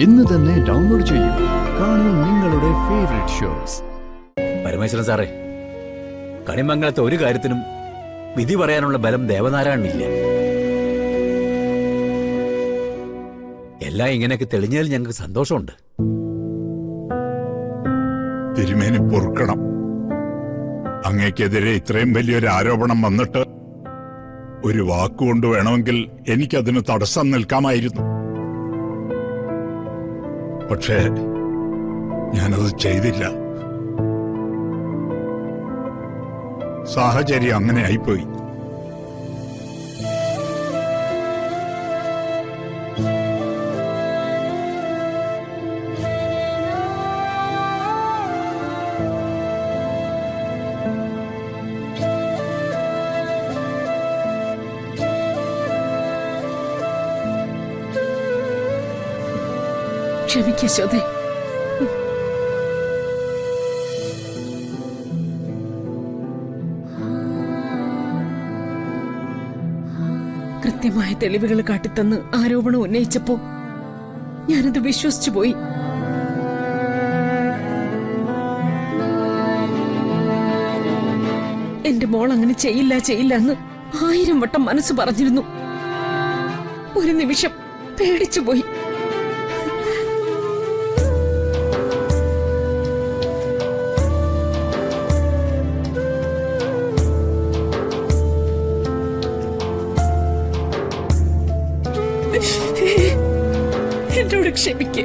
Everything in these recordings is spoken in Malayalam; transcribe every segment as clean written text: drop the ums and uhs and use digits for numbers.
ഇന്ന് തന്നെ ഡൗൺലോഡ് ചെയ്യൂ. കാണൂ നിങ്ങളുടെ ഫേവറേറ്റ് ഷോസ്. പരമേശ്വരൻ സാറേ, കണിമംഗലത്തെ ഒരു കാര്യത്തിനും വിധി പറയാനുള്ള ബലം ദേവനാരായണനില്ല. എല്ലാം ഇങ്ങനെയൊക്കെ തെളിഞ്ഞതിൽ ഞങ്ങൾക്ക് സന്തോഷമുണ്ട്. തിരുമേനി പൊറുക്കണം. അങ്ങേക്കെതിരെ ഇത്രയും വലിയൊരു ആരോപണം വന്നിട്ട് ഒരു വാക്കുകൊണ്ട് വേണമെങ്കിൽ എനിക്കതിന് തടസ്സം നിൽക്കാമായിരുന്നു. പക്ഷേ ഞാനത് ചെയ്തില്ല. സാഹചര്യം അങ്ങനെ ആയിപ്പോയി. ക്ഷമിക്കശോദേ. കൃത്യമായ തെളിവുകൾ കാട്ടിത്തന്ന് ആരോപണം ഉന്നയിച്ചപ്പോ ഞാനത് വിശ്വസിച്ചു പോയി. എന്റെ മോൾ അങ്ങനെ ചെയ്യില്ല എന്ന് 1000 വട്ടം മനസ്സ് പറഞ്ഞിരുന്നു. ഒരു നിമിഷം പേടിച്ചുപോയി. എന്നോട് ക്ഷമിക്ക്.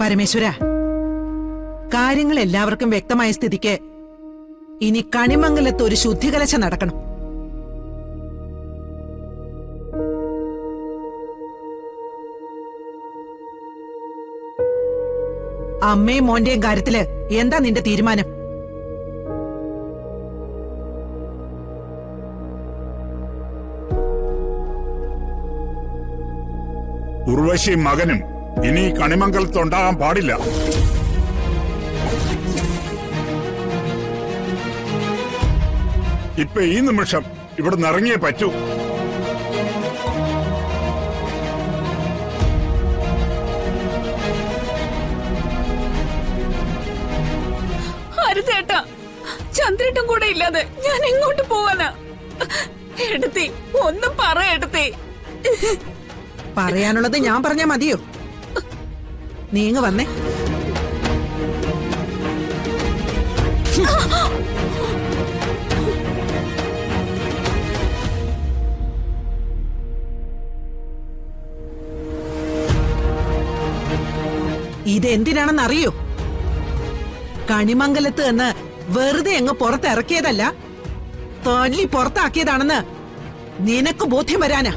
പരമേശ്വര, കാര്യങ്ങൾ എല്ലാവർക്കും വ്യക്തമായ സ്ഥിതിക്ക് ഇനി കണിമംഗലത്ത് ഒരു ശുദ്ധികലശ നടക്കണം. അമ്മയും മോന്റെയും കാര്യത്തില് എന്താ നിന്റെ തീരുമാനം? ഉർവശി മകനും ഇനി കണിമംഗലത്ത് ഉണ്ടാകാൻ പാടില്ല. ഇപ്പൊ ഈ നിമിഷം ഇവിടെ നിറങ്ങിയേ പറ്റൂ. ഹരിതേട്ടാ, ചന്ദ്രേട്ടൻ കൂടെ ഇല്ലാതെ ഞാൻ എങ്ങോട്ട് പോവാനാ? എടുത്തി ഒന്നും പറയെടുത്തേ. പറയാനുള്ളത് ഞാൻ പറഞ്ഞാ മതിയോ? നീങ്ങ വന്നേ. ഇതെന്തിനാണെന്ന് അറിയോ? കണിമംഗലത്ത് എന്ന് വെറുതെ അങ്ങ് പുറത്തിറക്കിയതല്ല, തല്ലി പുറത്താക്കിയതാണെന്ന് നിനക്ക് ബോധ്യം വരാനാ.